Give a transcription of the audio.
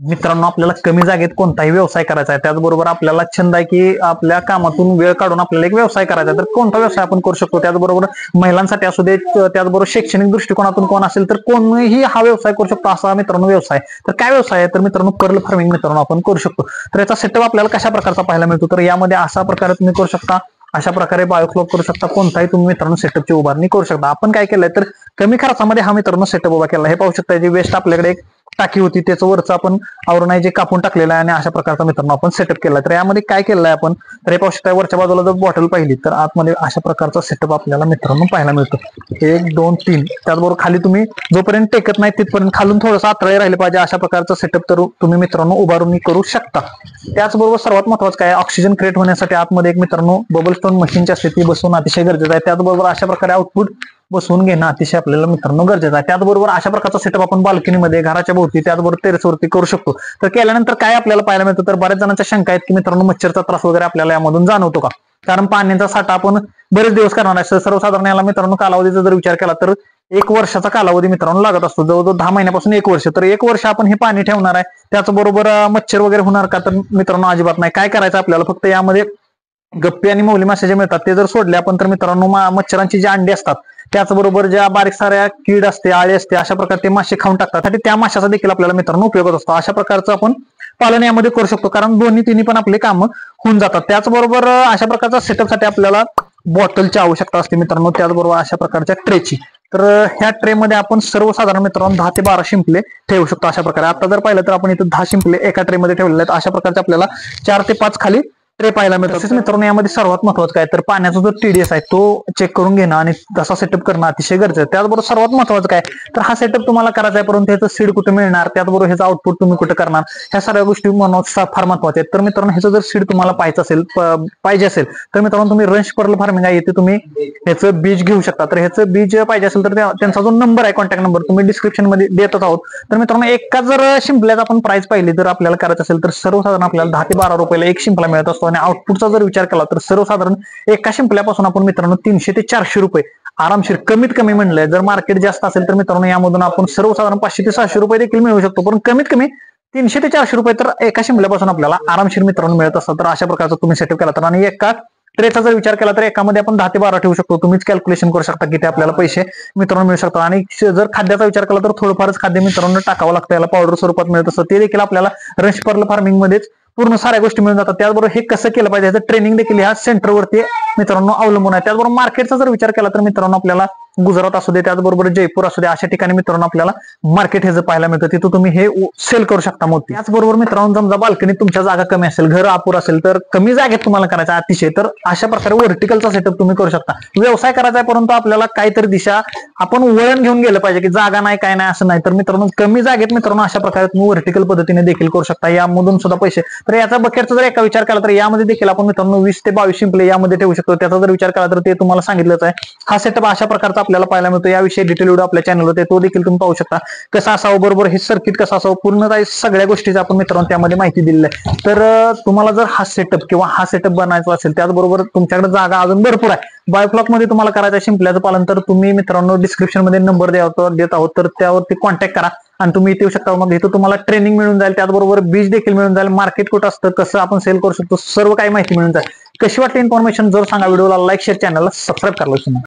मित्रांनो, आपल्याला कमी जागेत कोणताही व्यवसाय करायचा आहे, त्याचबरोबर आपल्याला छंद आहे की आपल्या कामातून वेळ काढून आपल्याला एक व्यवसाय करायचा आहे, तर कोणता व्यवसाय आपण करू शकतो. त्याचबरोबर महिलांसाठी असू दे, त्याचबरोबर शैक्षणिक दृष्टिकोनातून कोण असेल तर कोणीही हा व्यवसाय करू शकतो असा मित्रांनो व्यवसाय. तर काय व्यवसाय आहे, तर मित्रांनो पर्ल फार्मिंग मित्रांनो आपण करू शकतो. तर याचा सेटअप आपल्याला कशा प्रकारचा पाहायला मिळतो, तर यामध्ये अशा प्रकारे तुम्ही करू शकता, अशा प्रकारे बायोफ्लॉक करू शकता, कोणताही तुम्ही मित्रांनो सेटअपची उभारणी करू शकता. आपण काय केलंय तर कमी खर्चामध्ये हा मित्रांनो सेटअप उभा केला. हे पाहू शकता, जी वेस्ट आपल्याकडे एक टाकी होती त्याचं वरचं आपण आवरण आहे जे कापून टाकलेलं आहे आणि अशा प्रकारचा मित्रांनो आपण सेटअप केला. तर यामध्ये काय केलं आहे आपण, तर हे पाहू शकता वरच्या बाजूला जर बॉटल पाहिली तर आतमध्ये अशा प्रकारचा सेटअप आपल्याला मित्रांनो पाहायला मिळतो. 1 2 3. त्याचबरोबर खाली तुम्ही जोपर्यंत टेकत नाही तिथपर्यंत खालून थोडंसं आतळे राहिले पाहिजे अशा प्रकारचा सेटअप तर तुम्ही मित्रांनो उभारून करू शकता. त्याचबरोबर सर्वात महत्वाचं काय, ऑक्सिजन क्रिएट होण्यासाठी आतमध्ये एक मित्रांनो बबल स्टोन मशीनची असते ती बसवून अतिशय गरजेचं आहे. त्याचबरोबर अशा प्रकारे आउटपुट बसवून घेणं अतिशय आपल्याला मित्रांनो गरजेचं आहे. त्याचबरोबर अशा प्रकारचा सेटअप आपण बाल्कनीमध्ये, घराच्या भोवती, त्याचबरोबर टेरेसवरती करू शकतो. तर केल्यानंतर काय आपल्याला पाहायला मिळतं, तर बऱ्याच जणांच्या शंका आहेत की मित्रांनो मच्छरचा त्रास वगैरे आपल्याला यामधून जाणवतो का, कारण पाण्याचा साठा आपण बरेच दिवस करणार आहे. सर्वसाधारण याला मित्रांनो कालावधीचा जर विचार केला तर 1 वर्षाचा कालावधी मित्रांनो लागत असतो, जवळजवळ 10 महिन्यापासून 1 वर्ष. तर 1 वर्ष आपण हे पाणी ठेवणार आहे, त्याचबरोबर मच्छर वगैरे होणार का, तर मित्रांनो अजिबात नाही. काय करायचं आपल्याला, फक्त यामध्ये गप्पी आणि मौली मासे जे मिळतात ते जर सोडले आपण तर मित्रांनो मच्छरांची जी अंडी असतात, त्याचबरोबर ज्या बारीक साऱ्या कीड असते, आळी असते, अशा प्रकारे ते मासे खाऊन टाकतात आणि त्या माशाचा देखील आपल्याला मित्रांनो उपयोग होत असतो. अशा प्रकारचं आपण पालन यामध्ये करू शकतो, कारण दोन्ही तिन्ही पण आपले कामं होऊन जातात. त्याचबरोबर अशा प्रकारचा सेटअपसाठी आपल्याला बॉटलची आवश्यकता असते मित्रांनो, त्याचबरोबर अशा प्रकारच्या ट्रेची. तर ह्या ट्रे मध्ये आपण सर्वसाधारण मित्रांनो 10 ते 12 शिंपले ठेवू शकतो. अशा प्रकारे आता जर पाहिलं तर आपण इथं 10 शिंपले एका ट्रे मध्ये ठेवलेले आहेत. अशा प्रकारचे आपल्याला 4 ते 5 खाली ट्रे पाहायला मिळतात. तसेच मित्रांनो यामध्ये सर्वात महत्वाचं काय, तर पाण्याचा जो TDS आहे तो चेक करून घेणं आणि तसा सेटअप करणं अतिशय गरजेचं आहे. त्याचबरोबर सर्वात महत्वाचं काय, तर हा सेटअप तुम्हाला करायचा आहे, परंतु ह्याचं सीड कुठे मिळणार, त्याचबरोबर ह्याचा आउटपुट तुम्ही कुठे करणार, ह्या सगळ्या गोष्टी फार महत्वाच्या आहेत. तर मित्रांनो ह्याचं जर सीड तुम्हाला पाहिजे असेल तर मित्रांनो तुम्ही रंश पर्ल फार्मिंग आहे इथे तुम्ही ह्याचं बीज घेऊ शकता. तर ह्याचं बीज पाहिजे असेल तर त्यांचा जो नंबर आहे, कॉन्टॅक्ट नंबर तुम्ही डिस्क्रिप्शन मध्ये देतच आहोत. तर मित्रांनो एका जर शिंपल्याचा आपण प्राइस पाहिली तर आपल्याला करायचं असेल तर सर्वसाधारण आपल्याला 10 ते 12 रुपयाला एक शिंपला मिळत असतो आणि आउटपुटचा जर विचार केला तर सर्वसाधारण एका शिंपल्यापासून आपण मित्रांनो 300 ते 400 रुपये आरामशीर कमीत कमी म्हणलंय. जर मार्केट जास्त असेल तर मित्रांनो यामधून आपण सर्वसाधारण 500 ते 600 रुपये देखील मिळू शकतो, पण कमीत कमी 300 ते 400 रुपये तर एका शिंपल्यापासून आपल्याला आरामशीर मित्रांनो मिळत असतात. तर अशा प्रकारचा तुम्ही सेटअप केला तर, आणि एका ट्रेचा जर विचार केला तर एकामध्ये आपण 10 ते 12 ठेवू शकतो. तुम्हीच कॅल्क्युलेशन करू शकता की ते आपल्याला पैसे मित्रांनो मिळू शकतात. आणि जर खाद्याचा विचार केला तर थोडंफारच खाद्य मित्रांनो टाकावं लागतं, याला पावडर स्वरूपात मिळत असतं, ते देखील आपल्याला रंश पर्ल फार्मिंग मध्येच पूर्ण साऱ्या गोष्टी मिळून जातात. त्याचबरोबर हे कसं केलं पाहिजे याचं ट्रेनिंग देखील ह्या सेंटरवरती मित्रांनो अवलंबून आहे. त्याचबरोबर मार्केटचा जर विचार केला तर मित्रांनो आपल्याला गुजरात असू दे, त्याचबरोबर जयपूर असू दे, अशा ठिकाणी मित्रांनो आपल्याला मार्केट हे पाहायला मिळतं, तिथं तुम्ही हे सेल करू शकता मोठी. त्याचबरोबर मित्रांनो समजा बाल्कनीत तुमच्या जागा कमी असेल, घर अपुर असेल, तर कमी जागेत तुम्हाला करायचा अतिशय, तर अशा प्रकारे व्हर्टिकलचा सेटअप तुम्ही करू शकता. व्यवसाय करायचा आहे परंतु आपल्याला काहीतरी दिशा आपण वळण घेऊन गेलं पाहिजे की जागा नाही काय नाही असं नाही. तर मित्रांनो कमी जागेत मित्रांनो अशा प्रकारे तुम्ही व्हर्टिकल पद्धतीने देखील करू शकता, यामधून सुद्धा पैसे. तर याचा बकेटचा जर एका विचार केला तर यामध्ये देखील आपण मित्रांनो 20 ते 22 शिंपले यामध्ये ठेवू शकतो. त्याचा जर विचार केला तर ते तुम्हाला सांगितलंच आहे. हा सेटअप अशा प्रकारचा आपल्याला पाहायला मिळतो. याविषयी डिटेल व्हिडिओ आपल्या चॅनलवर आहे, तो देखील तुम्ही पाहू शकता. कसं असावं, बरोबर हे सर्किट कसं असावं, पूर्ण सगळ्या गोष्टीची आपण मित्रांनो त्यामध्ये माहिती दिलेली आहे. तर तुम्हाला जर हा सेटअप किंवा हा सेटअप बनायचा असेल, त्याचबरोबर तुमच्याकडे जागा अजून भरपूर आहे, बायोफ्लॉक मध्ये तुम्हाला करायचं आहे शिंपल्याचं पालन, तर तुम्ही मित्रांनो डिस्क्रिप्शन मध्ये नंबर देत आहोत, तर त्यावरती कॉन्टॅक्ट करा आणि तुम्ही इथे येऊ शकता. मग इथं तुम्हाला ट्रेनिंग मिळून जाईल, त्याचबरोबर बीज देखील मिळून जाईल, मार्केट कुठं असतं, कसं आपण सेल करू शकतो, सर्व काही माहिती मिळून जाईल. कशी वाटली इन्फॉर्मेशन जर सांगा. व्हिडिओला लाईक, शेअर, चॅनलला सबस्क्राईब करायला विसरू नका.